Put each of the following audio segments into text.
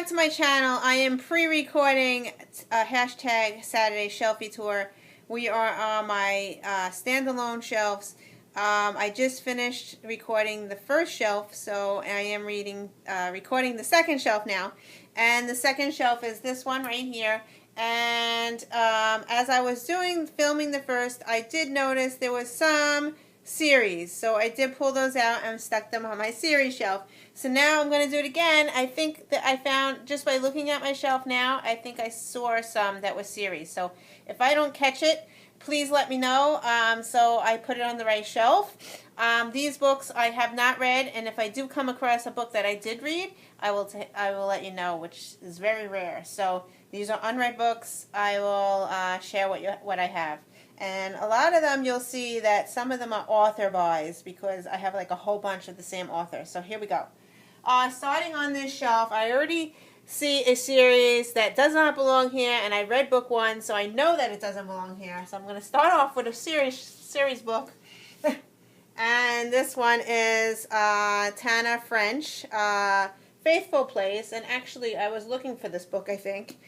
back to my channel. I am pre-recording a hashtag Saturday Shelfie tour. We are on my standalone shelves. I just finished recording the first shelf, so I am recording the second shelf now. And the second shelf is this one right here. And as I was filming the first, I did notice there was some series, so I did pull those out and stuck them on my series shelf. So now I'm going to do it again. I think that I found, just by looking at my shelf now, I think I saw some that was series. So if I don't catch it, please let me know, so I put it on the right shelf. These books I have not read, and if I do come across a book that I did read, I will let you know, which is very rare. So these are unread books. I will share what I have. And a lot of them, you'll see that some of them are author buys, because I have like a whole bunch of the same author. So here we go. Starting on this shelf, I already see a series that does not belong here, and I read book one, so I know that it doesn't belong here. So I'm going to start off with a series book. And this one is Tana French, Faithful Place. And actually, I was looking for this book, I think,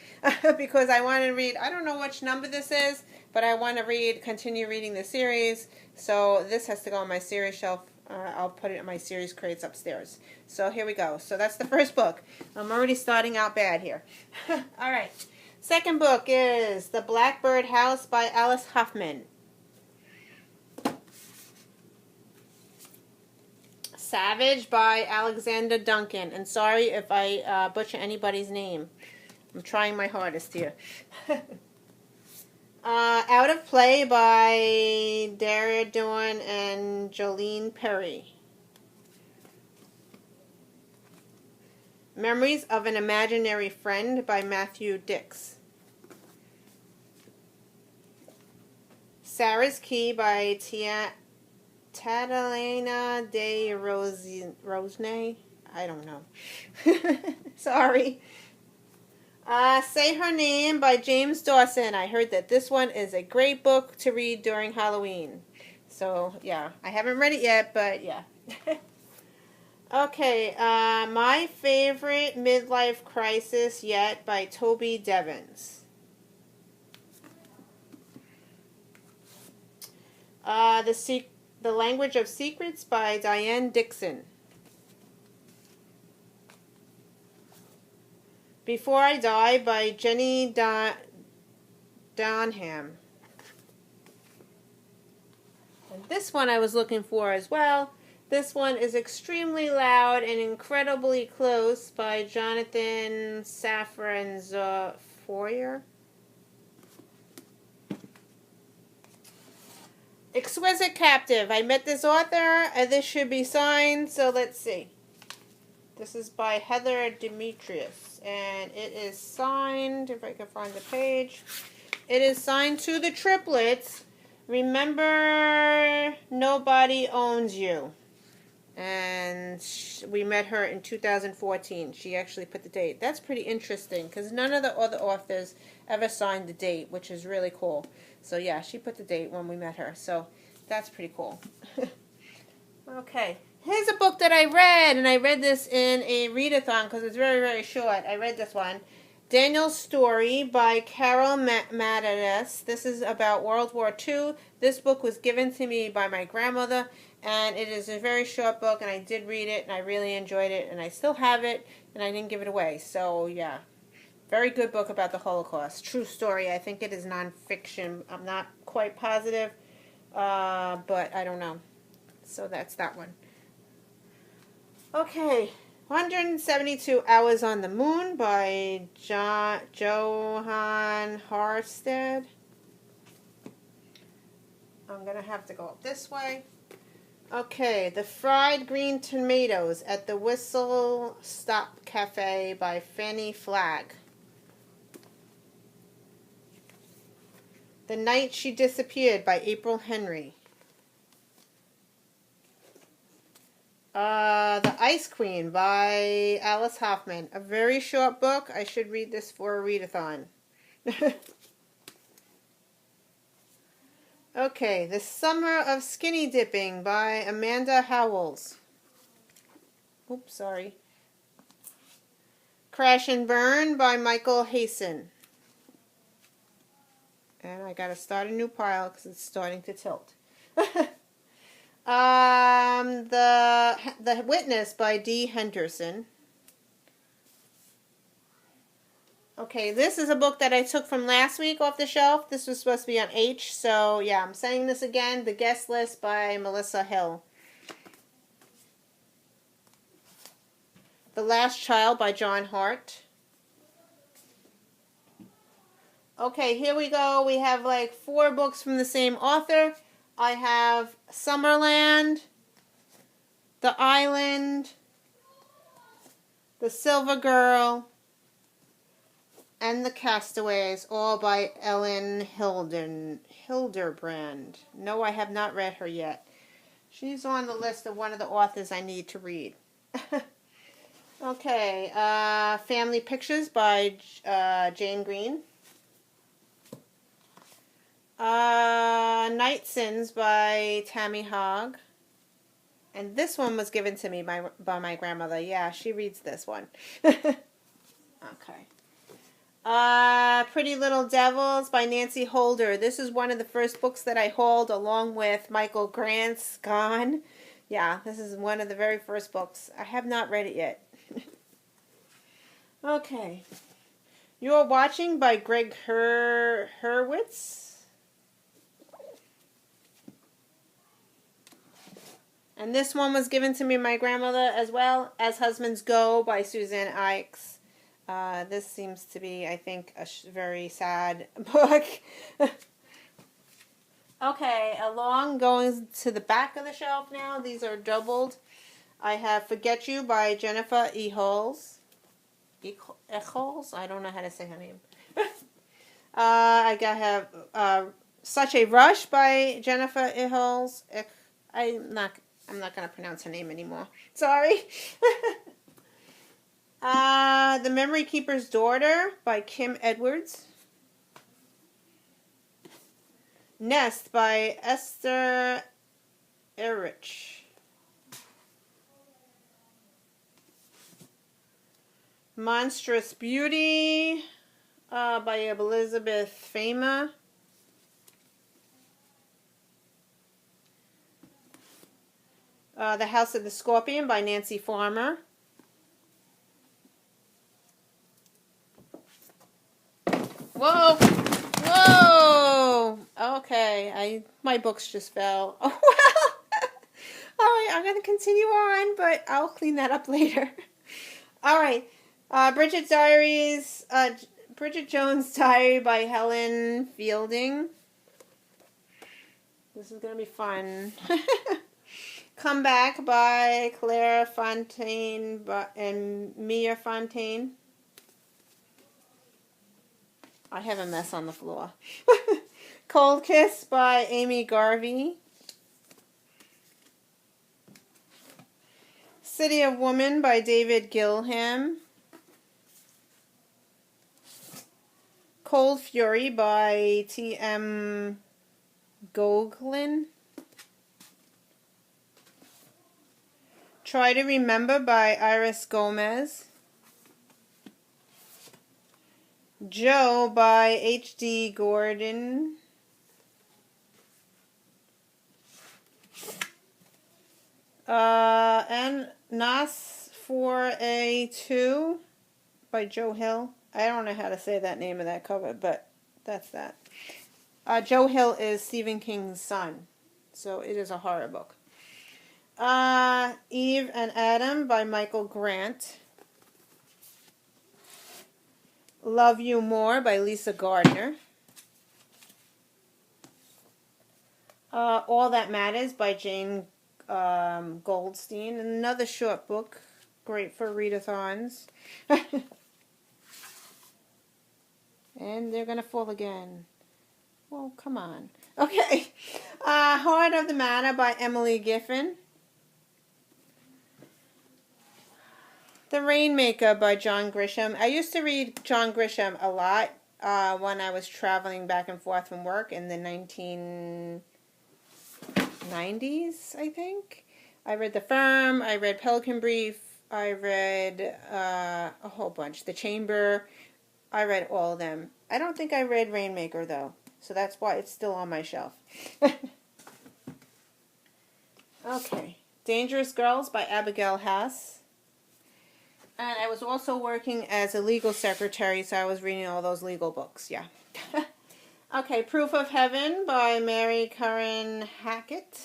because I want to read, I don't know which number this is, but I want to continue reading the series. So this has to go on my series shelf. I'll put it in my series crates upstairs. So here we go. So that's the first book. I'm already starting out bad here. All right. Second book is The Blackbird House by Alice Hoffman. Savage by Alexander Duncan. And sorry if I butcher anybody's name. I'm trying my hardest here. Out of Play by Dara Dorn and Jolene Perry. Memories of an Imaginary Friend by Matthew Dix. Sarah's Key by Catalina de Rosnay. I don't know. Sorry. Say Her Name by James Dawson. I heard that this one is a great book to read during Halloween. So, yeah. I haven't read it yet, but yeah. Okay. My Favorite Midlife Crisis Yet by Toby Devins. The Language of Secrets by Diane Dixon. Before I Die by Jenny Donham. And this one I was looking for as well. This one is Extremely Loud and Incredibly Close by Jonathan Safran Foyer. Exquisite Captive. I met this author. This should be signed, so let's see. This is by Heather Demetrius, and it is signed, if I can find the page, it is signed to the triplets, Remember Nobody Owns You. And we met her in 2014. She actually put the date. That's pretty interesting, because none of the other authors ever signed the date, which is really cool. So yeah, she put the date when we met her, so that's pretty cool. Okay. Here's a book that I read, and I read this in a readathon because it's very, very short. I read this one. Daniel's Story by Carol Matadis. This is about World War II. This book was given to me by my grandmother, and it is a very short book, and I did read it, and I really enjoyed it, and I still have it, and I didn't give it away. So, yeah. Very good book about the Holocaust. True story. I think it is nonfiction. I'm not quite positive, but I don't know. So that's that one. Okay, 172 Hours on the Moon by Johan Harstad. I'm going to have to go up this way. Okay, The Fried Green Tomatoes at the Whistle Stop Cafe by Fanny Flagg. The Night She Disappeared by April Henry. The Ice Queen by Alice Hoffman. A very short book. I should read this for a readathon. Okay, The Summer of Skinny Dipping by Amanda Howells. Oops, sorry. Crash and Burn by Michael Hasten. And I gotta start a new pile because it's starting to tilt. The Witness by D. Henderson. Okay, this is a book that I took from last week off the shelf. This was supposed to be on H, so yeah, I'm saying this again. The Guest List by Melissa Hill. The Last Child by John Hart. Okay, here we go. We have like 4 books from the same author. I have Summerland, The Island, The Silver Girl, and The Castaways, all by Ellen Hilderbrand. No, I have not read her yet. She's on the list of one of the authors I need to read. Okay, Family Pictures by Jane Green. Night Sins by Tammy Hogg. And this one was given to me by my grandmother. Yeah, she reads this one. Okay. Pretty Little Devils by Nancy Holder. This is one of the first books that I hauled along with Michael Grant's Gone. Yeah, this is one of the very first books. I have not read it yet. Okay. You're Watching by Greg Hurwitz. And this one was given to me by my grandmother as well. As Husbands Go by Suzanne Ickes. This seems to be, I think, a very sad book. Okay, along going to the back of the shelf now. These are doubled. I have Forget You by Jennifer Echols. Echols? I don't know how to say her name. I have Such a Rush by Jennifer Echols. I'm not going to pronounce her name anymore. Sorry. The Memory Keeper's Daughter by Kim Edwards. Nest by Esther Erich. Monstrous Beauty by Elizabeth Fama. The House of the Scorpion by Nancy Farmer. Whoa! Whoa! Okay, my books just fell. Oh, well. All right, I'm going to continue on, but I'll clean that up later. All right. Bridget Jones' Diary by Helen Fielding. This is going to be fun. Come Back by Claire Fontaine and Mia Fontaine. I have a mess on the floor. Cold Kiss by Amy Garvey. City of Woman by David Gilham. Cold Fury by T.M. Goglin. Try to Remember by Iris Gomez. Joe by H.D. Gordon. And Nas for a 2 by Joe Hill. I don't know how to say that name of that cover, but that's that. Joe Hill is Stephen King's son, so it is a horror book. Eve and Adam by Michael Grant. Love You More by Lisa Gardner. All That Matters by Jane Goldstein. Another short book, great for readathons. And they're going to fall again. Well, come on. Okay. Heart of the Matter by Emily Giffen. The Rainmaker by John Grisham. I used to read John Grisham a lot when I was traveling back and forth from work in the 1990s, I think. I read The Firm. I read Pelican Brief. I read a whole bunch. The Chamber, I read all of them. I don't think I read Rainmaker, though. So that's why it's still on my shelf. Okay. Dangerous Girls by Abigail Haas. And I was also working as a legal secretary, so I was reading all those legal books, yeah. Okay, Proof of Heaven by Mary Curran Hackett.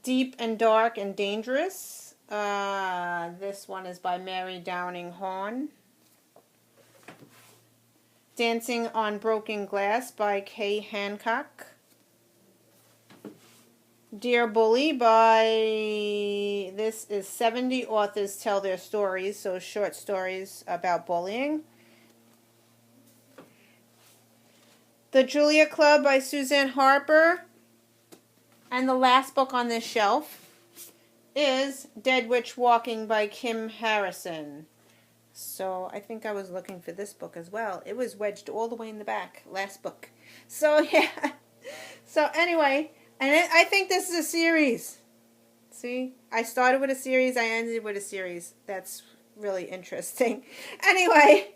Deep and Dark and Dangerous. This one is by Mary Downing Horn. Dancing on Broken Glass by Kay Hancock. Dear Bully by, this is 70 authors tell their stories, so short stories about bullying. The Julia Club by Suzanne Harper. And the last book on this shelf is Dead Witch Walking by Kim Harrison. So I think I was looking for this book as well. It was wedged all the way in the back, last book. So yeah. So anyway, and I think this is a series. See, I started with a series, I ended with a series. That's really interesting. Anyway,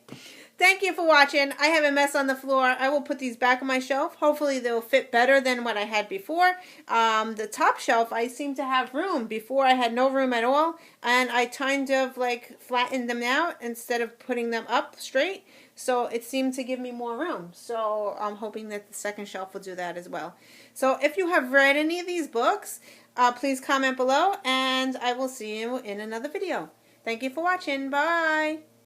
thank you for watching. I have a mess on the floor. I will put these back on my shelf. Hopefully they'll fit better than what I had before. The top shelf, I seem to have room. Before I had no room at all. And I kind of like flattened them out instead of putting them up straight. So it seemed to give me more room. So I'm hoping that the second shelf will do that as well. So if you have read any of these books, please comment below. And I will see you in another video. Thank you for watching. Bye.